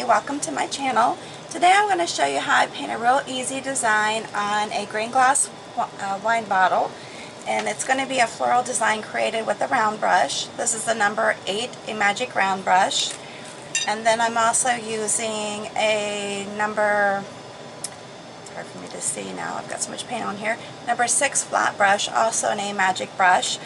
Hey, welcome to my channel. Today I'm going to show you how I paint a real easy design on a green glass wine bottle, and it's going to be a floral design created with a round brush. This is the number 8 Amagic round brush, and then I'm also using a number, it's hard for me to see now, I've got so much paint on here, number 6 flat brush, also an Amagic brush,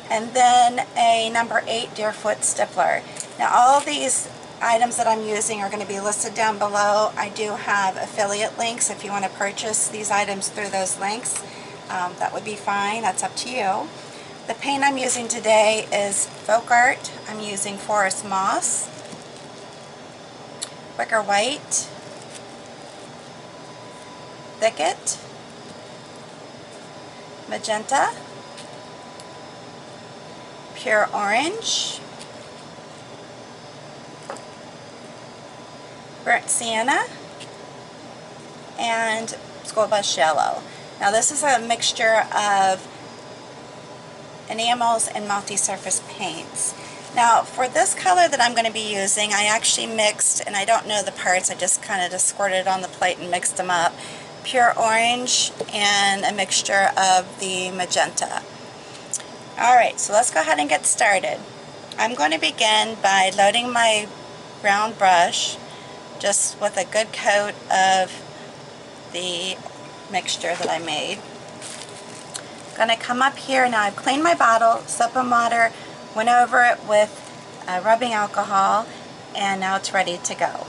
and then a number 8 Deerfoot stippler. Now all of these items that I'm using are going to be listed down below. I do have affiliate links if you want to purchase these items through those links. That would be fine, that's up to you. The paint I'm using today is FolkArt. I'm using Forest Moss, Wicker White, Thicket, Magenta, Pure Orange, Burnt Sienna, and School Bus Yellow. Now this is a mixture of enamels and multi-surface paints. Now for this color that I'm going to be using, I actually mixed, and I don't know the parts, I just kind of squirted it on the plate and mixed them up, pure orange and a mixture of the magenta. Alright, so let's go ahead and get started. I'm going to begin by loading my round brush just with a good coat of the mixture that I made. I'm going to come up here, now I've cleaned my bottle, soap and water, went over it with rubbing alcohol, and now it's ready to go.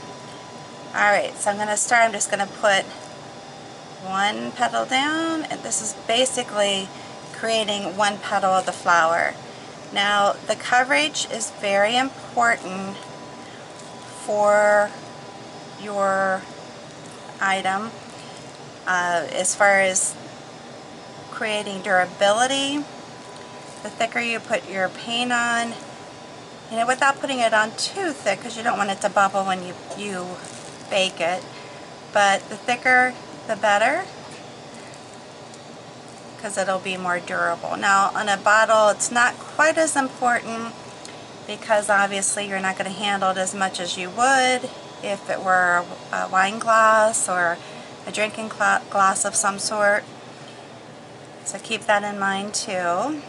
Alright, so I'm going to start, I'm just going to put one petal down, and this is basically creating one petal of the flower. Now the coverage is very important for your item as far as creating durability. The thicker you put your paint on, without putting it on too thick because you don't want it to bubble when you bake it, but the thicker the better, because it'll be more durable. Now on a bottle it's not quite as important because obviously you're not going to handle it as much as you would if it were a wine glass or a drinking glass of some sort. So keep that in mind too.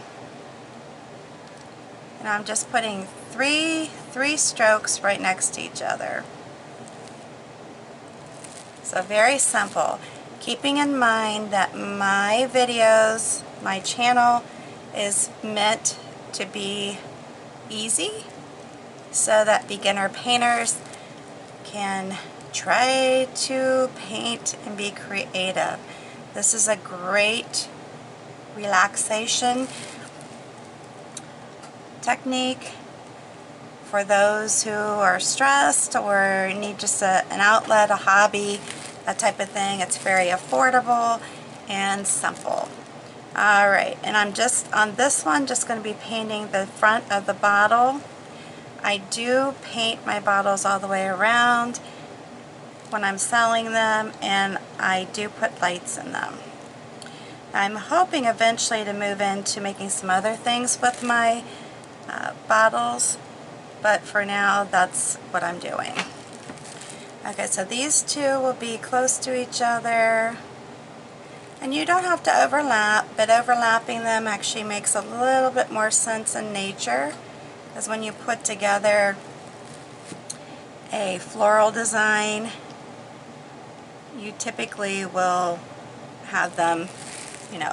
And I'm just putting three strokes right next to each other. So very simple. Keeping in mind that my videos, my channel is meant to be easy so that beginner painters can try to paint and be creative. This is a great relaxation technique for those who are stressed or need just an outlet, a hobby, that type of thing. It's very affordable and simple. Alright, and I'm just on this one just going to be painting the front of the bottle. I do paint my bottles all the way around when I'm selling them, and I do put lights in them. I'm hoping eventually to move into making some other things with my bottles, but for now that's what I'm doing. Okay, so these two will be close to each other, and you don't have to overlap, but overlapping them actually makes a little bit more sense in nature, because when you put together a floral design, you typically will have them,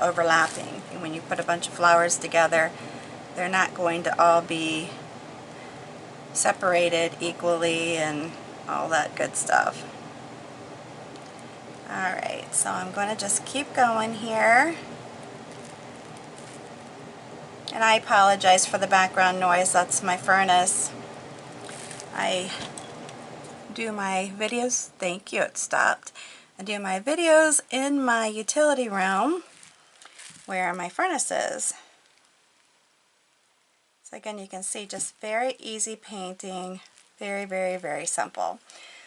overlapping. And when you put a bunch of flowers together, they're not going to all be separated equally and all that good stuff. Alright, so I'm going to just keep going here. And I apologize for the background noise, that's my furnace. I do my videos, thank you, it stopped. I do my videos in my utility room where my furnace is. So again, you can see just very easy painting, very, very, very simple.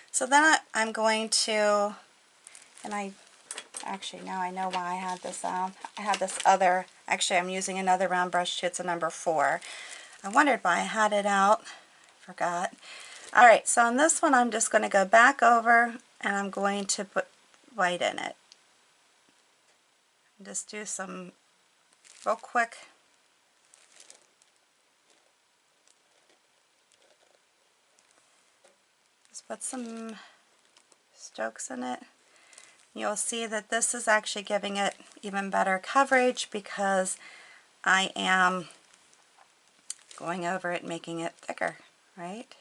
So then I'm going to, and actually now I know why I had this on. I had this other, actually I'm using another round brush too, it's a number 4. I wondered why I had it out, forgot. Alright, so on this one I'm just going to go back over and I'm going to put white in it. Just do some real quick just put some strokes in it. You'll see that this is actually giving it even better coverage because I am going over it, making it thicker, right?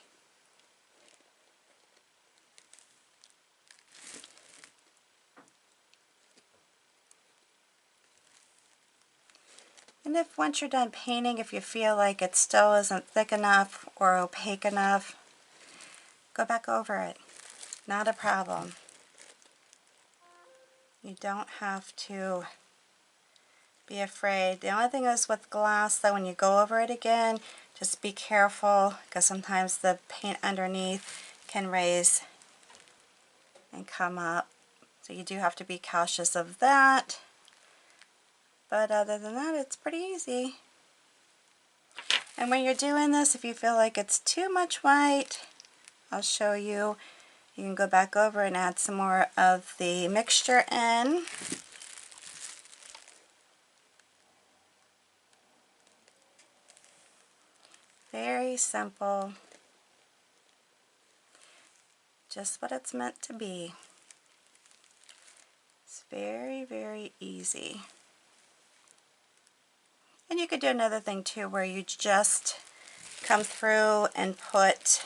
And if once you're done painting, if you feel like it still isn't thick enough or opaque enough, go back over it. Not a problem. You don't have to be afraid. The only thing is with glass though, when you go over it again, just be careful because sometimes the paint underneath can raise and come up. So you do have to be cautious of that. But other than that, it's pretty easy. And when you're doing this, if you feel like it's too much white, I'll show you. You can go back over and add some more of the mixture in. Very simple. Just what it's meant to be. It's very, very easy. And you could do another thing too where you just come through and put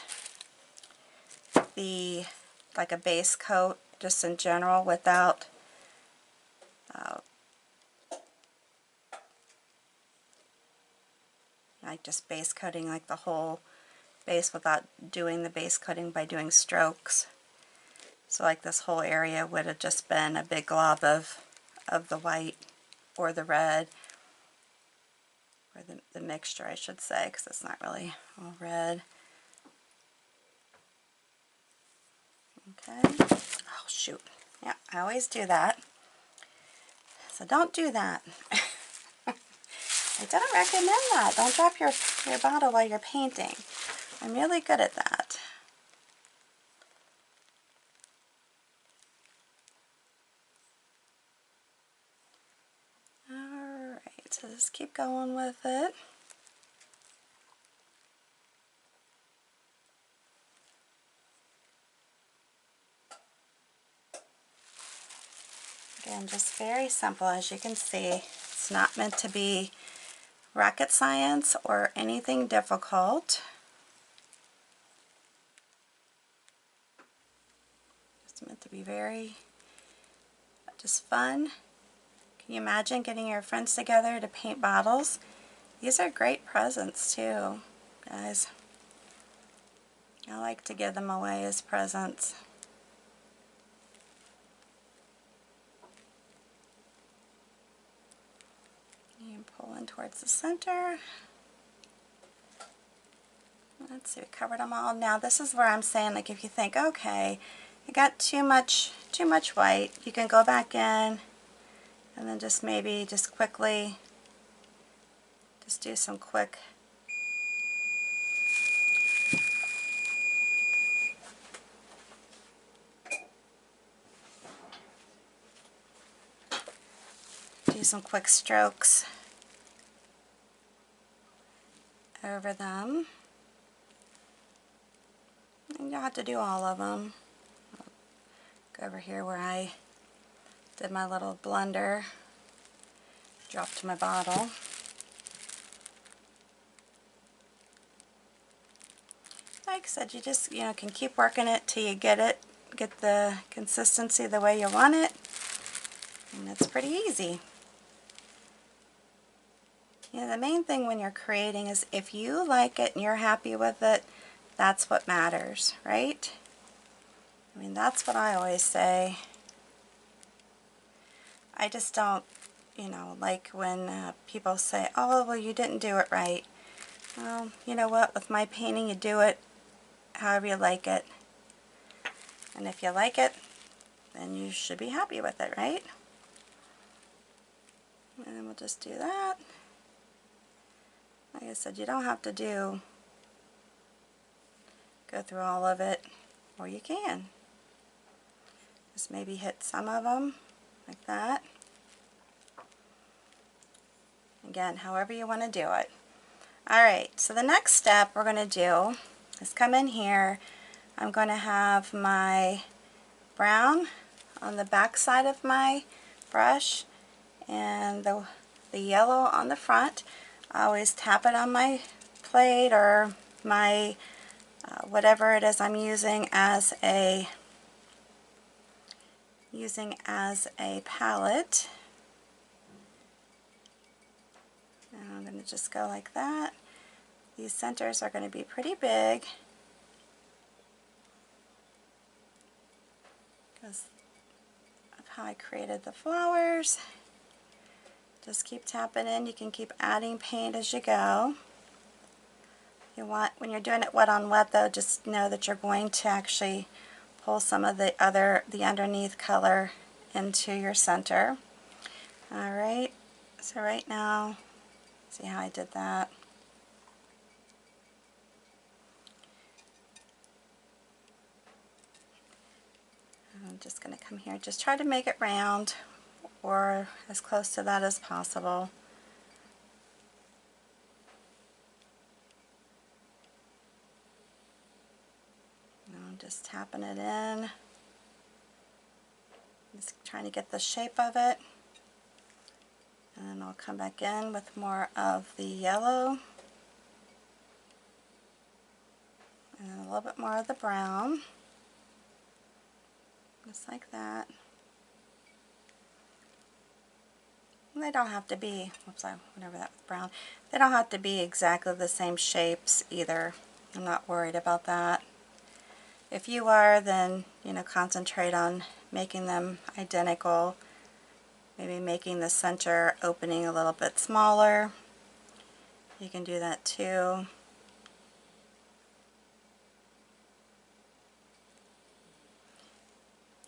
the, like a base coat just in general without like just base coating like the whole base without doing the base coating by doing strokes. So like this whole area would have just been a big glob of the white or the red, or the mixture I should say, because it's not really all red. Okay. Oh shoot. Yeah, I always do that. So don't do that. I don't recommend that. Don't drop your bottle while you're painting. I'm really good at that. Alright, so just keep going with it. Again, just very simple. As you can see, it's not meant to be rocket science or anything difficult. It's meant to be very just fun. Can you imagine getting your friends together to paint bottles? These are great presents too, guys. I like to give them away as presents. And pull in towards the center. Let's see, we covered them all. Now this is where I'm saying, like, if you think, okay, you got too much white, you can go back in and then just maybe just quickly just do some quick strokes over them. And you don't have to do all of them. I'll go over here where I did my little blender, dropped my bottle. Like I said, you just can keep working it till you get the consistency the way you want it, and it's pretty easy. The main thing when you're creating is if you like it and you're happy with it, that's what matters, right? I mean, that's what I always say. I just don't, like when people say, oh, well, you didn't do it right. Well, you know what? With my painting, you do it however you like it. And if you like it, then you should be happy with it, right? And then we'll just do that. Like I said, you don't have to do go through all of it, or you can. Just maybe hit some of them, like that. Again, however you want to do it. Alright, so the next step we're going to do is come in here. I'm going to have my brown on the back side of my brush and the yellow on the front. I always tap it on my plate or my whatever it is I'm using as a palette. And I'm going to just go like that. These centers are going to be pretty big because of how I created the flowers. Just keep tapping in. You can keep adding paint as you go. You want, when you're doing it wet on wet though, just know that you're going to actually pull some of the underneath color into your center. Alright, so right now, see how I did that? I'm just going to come here, just try to make it round or as close to that as possible. I'm just tapping it in, just trying to get the shape of it, and then I'll come back in with more of the yellow and then a little bit more of the brown, just like that. And they don't have to be, whoops, I went over that with brown, they don't have to be exactly the same shapes either. I'm not worried about that. If you are, then concentrate on making them identical, maybe making the center opening a little bit smaller. You can do that too.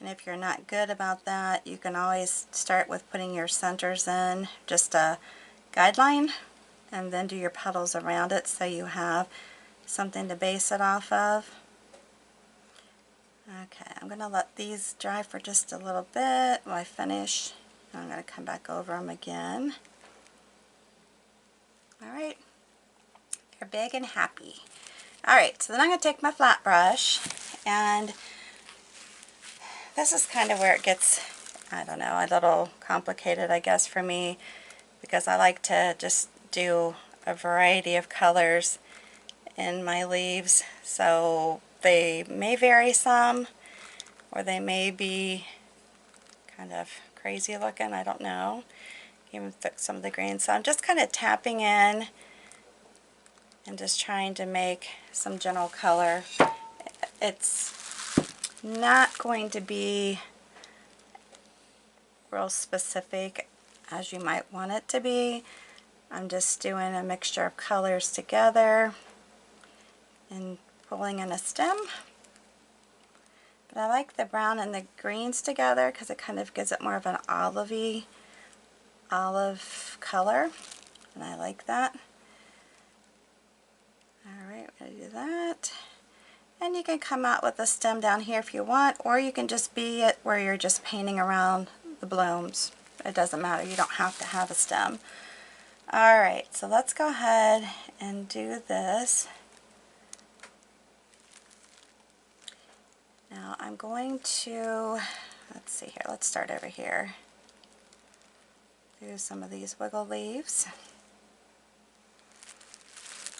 And if you're not good about that, you can always start with putting your centers in, just a guideline, and then do your petals around it so you have something to base it off of. Okay, I'm going to let these dry for just a little bit while I finish. I'm going to come back over them again. Alright, they're big and happy. Alright, so then I'm going to take my flat brush, and this is kind of where it gets, I don't know, a little complicated, I guess, for me, because I like to just do a variety of colors in my leaves, so they may vary some, or they may be kind of crazy looking, I don't know. Even took some of the green, so I'm just kind of tapping in and just trying to make some general color. It's not going to be real specific as you might want it to be. I'm just doing a mixture of colors together and pulling in a stem. But I like the brown and the greens together because it kind of gives it more of an olivey olive color, and I like that. Alright, we're going to do that. And you can come out with a stem down here if you want, or you can just be it where you're just painting around the blooms. It doesn't matter, you don't have to have a stem. Alright, so let's go ahead and do this. Now I'm going to, let's see here, let's start over here. Do some of these wiggle leaves.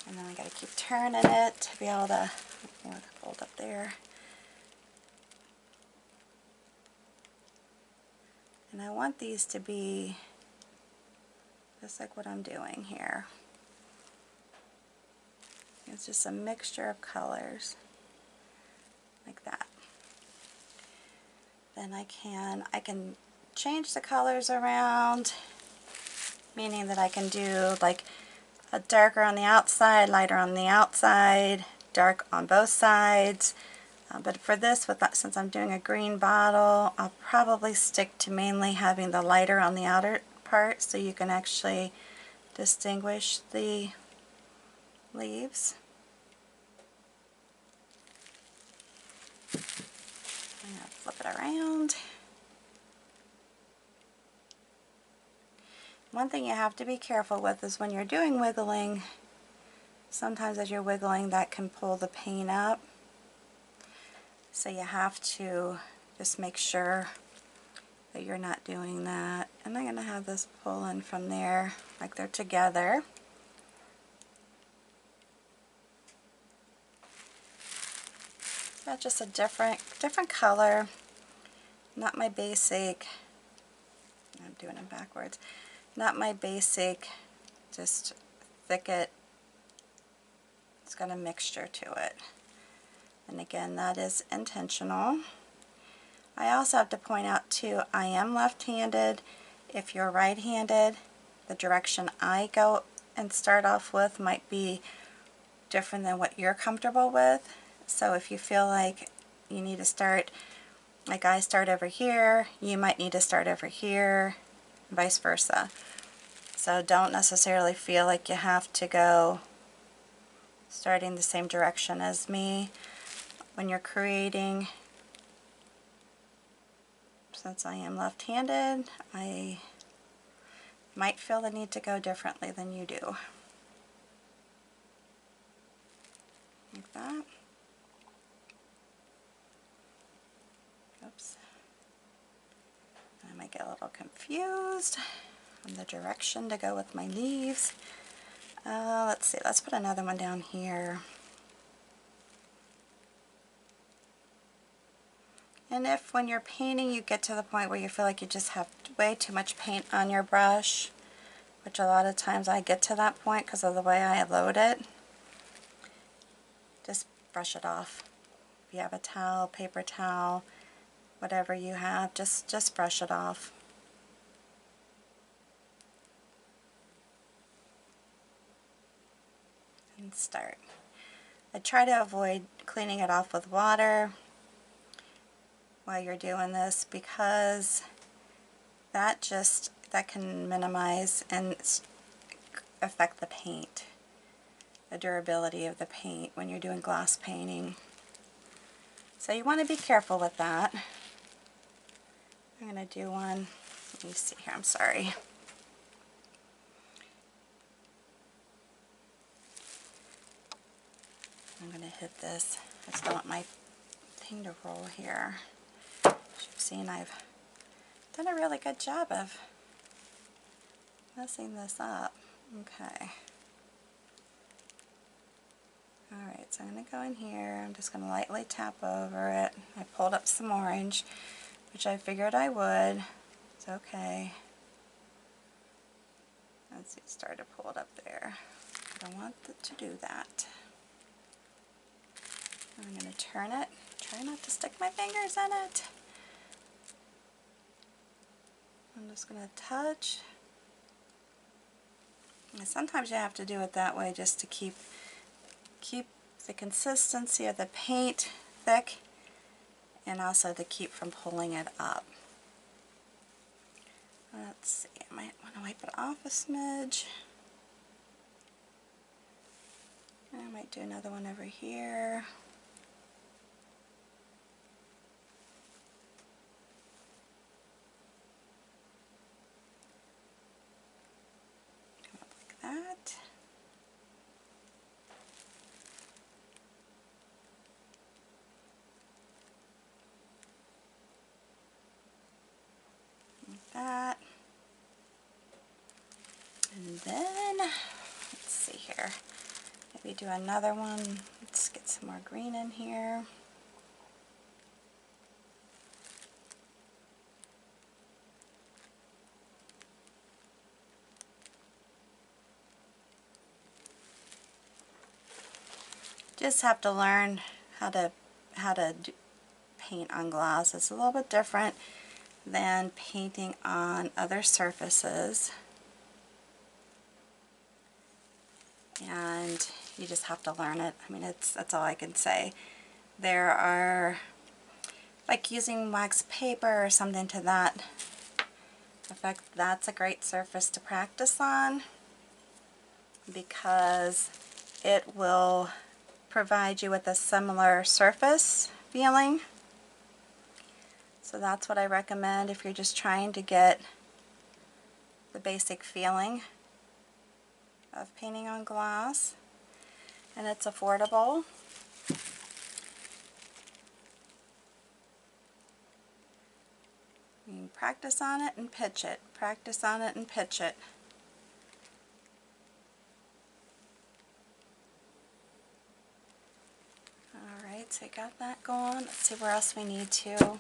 And then I got to keep turning it to be able to fold up there. And I want these to be just like what I'm doing here. It's just a mixture of colors, like that. Then I can change the colors around, meaning that I can do like a darker on the outside, lighter on the outside, dark on both sides. But for this, since I'm doing a green bottle, I'll probably stick to mainly having the lighter on the outer part so you can actually distinguish the leaves. I'm going to flip it around. One thing you have to be careful with is when you're doing wiggling, sometimes as you're wiggling that can pull the paint up. So you have to just make sure that you're not doing that. And I'm going to have this pull in from there like they're together. That's just a different color. Not my basic, I'm doing it backwards, not my basic, just thicket. It's got a mixture to it. And again, that is intentional. I also have to point out too, I am left-handed. If you're right-handed, the direction I go and start off with might be different than what you're comfortable with. So if you feel like you need to start, like I start over here, you might need to start over here, vice versa. So don't necessarily feel like you have to go starting the same direction as me when you're creating. Since I am left-handed, I might feel the need to go differently than you do. Like that. Oops. I might get a little confused on the direction to go with my leaves. Let's see, let's put another one down here. And if when you're painting you get to the point where you feel like you just have way too much paint on your brush, which a lot of times I get to that point because of the way I load it, just brush it off. If you have a towel, paper towel, whatever you have, just brush it off. And start. I try to avoid cleaning it off with water while you're doing this because that can minimize and affect the paint, the durability of the paint when you're doing glass painting. So you want to be careful with that. I'm going to do one, let me see here, I'm sorry. I'm going to hit this. I just don't want my thing to roll here. As you've seen, I've done a really good job of messing this up. Okay. Alright, so I'm going to go in here. I'm just going to lightly tap over it. I pulled up some orange, which I figured I would. It's okay. Let's see, start to pull it up there. I don't want it to do that. I'm going to turn it. Try not to stick my fingers in it. I'm just going to touch. And sometimes you have to do it that way just to keep the consistency of the paint thick and also to keep from pulling it up. Let's see, I might want to wipe it off a smidge. And I might do another one over here. Come up like that. Like that. And then, let's see here. Maybe do another one. Let's get some more green in here. Just have to learn how to paint on glass. It's a little bit different than painting on other surfaces. And you just have to learn it. I mean, that's all I can say. There are, like using wax paper or something to that effect, that's a great surface to practice on because it will provide you with a similar surface feeling. So that's what I recommend if you're just trying to get the basic feeling of painting on glass, and it's affordable. You can practice on it and pitch it, practice on it and pitch it. Alright, so I got that going. Let's see where else we need to.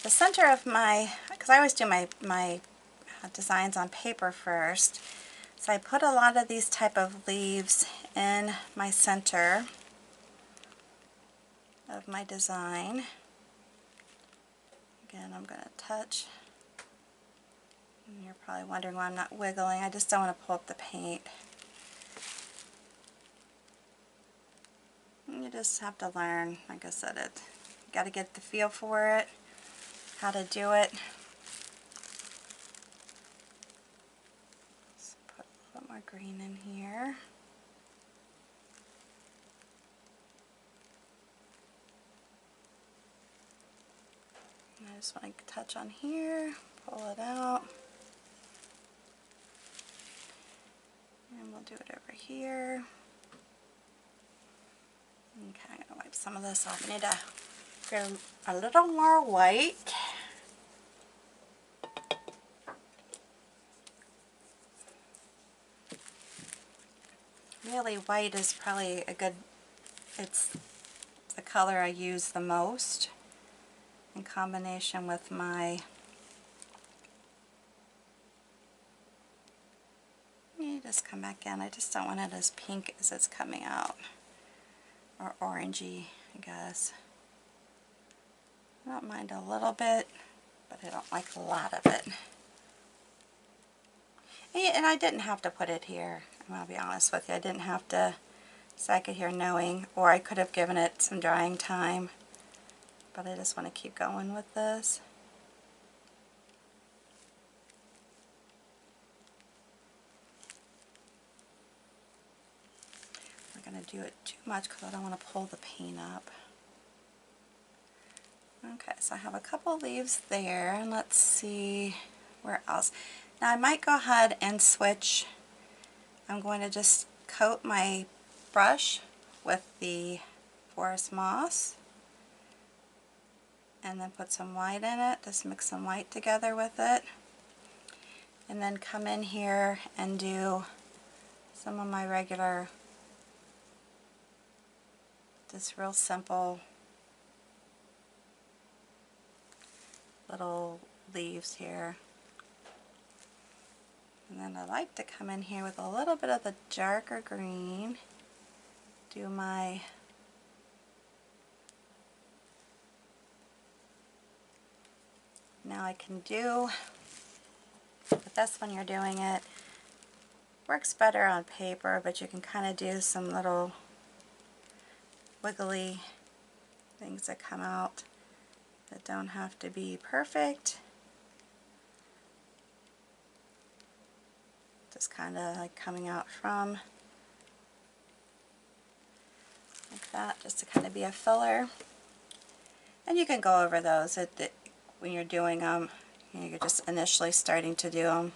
The center of my, because I always do my designs on paper first, so I put a lot of these type of leaves in my center of my design. Again, I'm going to touch. And you're probably wondering why I'm not wiggling. I just don't want to pull up the paint. And you just have to learn, like I said, you got to get the feel for it, how to do it. Let's put a little more green in here. And I just want to touch on here, pull it out. And we'll do it over here. Okay, I'm going to wipe some of this off. I need to get a little more white. Really, white is probably a good, it's the color I use the most in combination with my, you just come back in. I just don't want it as pink as it's coming out, or orangey, I guess. I don't mind a little bit, but I don't like a lot of it. And I didn't have to put it here. I'm going to be honest with you. I didn't have to stack it here knowing, or I could have given it some drying time. But I just want to keep going with this. I'm not going to do it too much because I don't want to pull the paint up. Okay, so I have a couple leaves there, and let's see where else. Now I might go ahead and switch. I'm going to just coat my brush with the forest moss and then put some white in it, just mix some white together with it, and then come in here and do some of my regular, just real simple little leaves here. And then I like to come in here with a little bit of the darker green, do my now I can do, but that's when you're doing it, works better on paper, but you can kind of do some little wiggly things that come out that don't have to be perfect. Just kind of like coming out from like that, just to kind of be a filler. And you can go over those when you're doing them. You know, you're just initially starting to do them.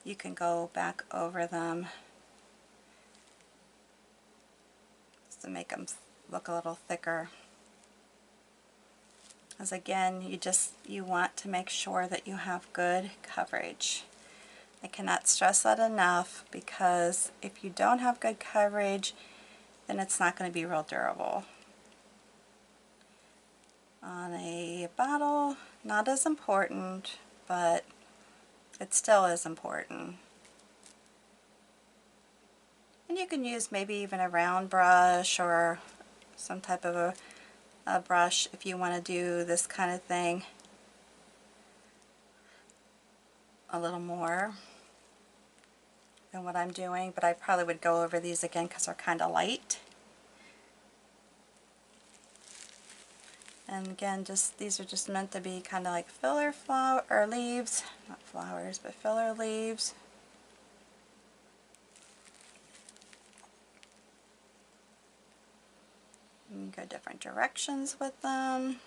You can go back over them just to make them look a little thicker. As again, you want to make sure that you have good coverage. I cannot stress that enough, because if you don't have good coverage, then it's not going to be real durable. On a bottle, not as important, but it still is important. And you can use maybe even a round brush or some type of a brush if you want to do this kind of thing a little more than what I'm doing, but I probably would go over these again because they're kind of light. And again, these are just meant to be kind of like filler flower or leaves, not flowers, but filler leaves. And you go different directions with them.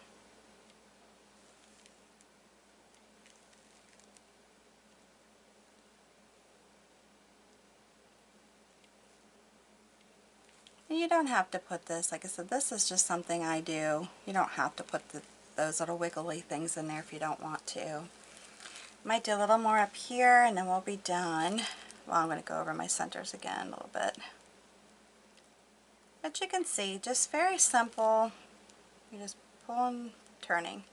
And you don't have to put this, like I said, this is just something I do. You don't have to put those little wiggly things in there if you don't want to. Might do a little more up here and then we'll be done. Well, I'm going to go over my centers again a little bit. But you can see, just very simple. You just pull and turning.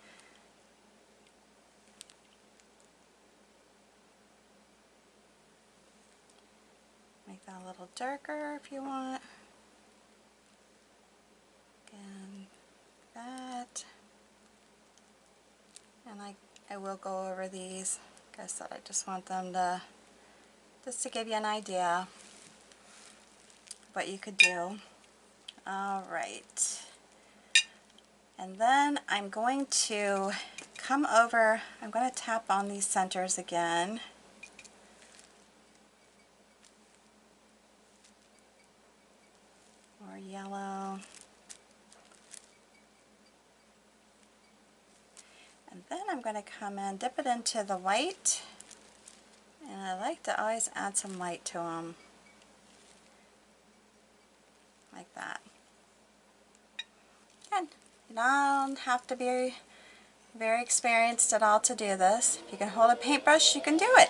Make that a little darker if you want. Again, that. And I will go over these. Like I said, I just want them to, just to give you an idea of what you could do. Alright. And then I'm going to come over, I'm going to tap on these centers again. More yellow. And then I'm going to come in, dip it into the white, and I like to always add some light to them, like that. Good. You don't have to be very experienced at all to do this. If you can hold a paintbrush, you can do it.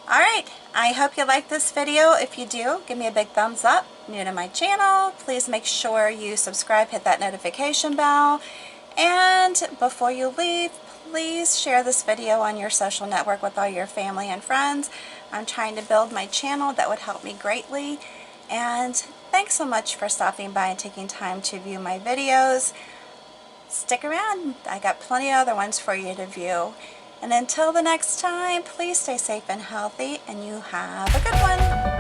Alright, I hope you like this video. If you do, give me a big thumbs up. New to my channel, please make sure you subscribe, hit that notification bell. And before you leave, please share this video on your social network with all your family and friends. I'm trying to build my channel. That would help me greatly. And thanks so much for stopping by and taking time to view my videos. Stick around. I got plenty of other ones for you to view. And until the next time, please stay safe and healthy, and you have a good one.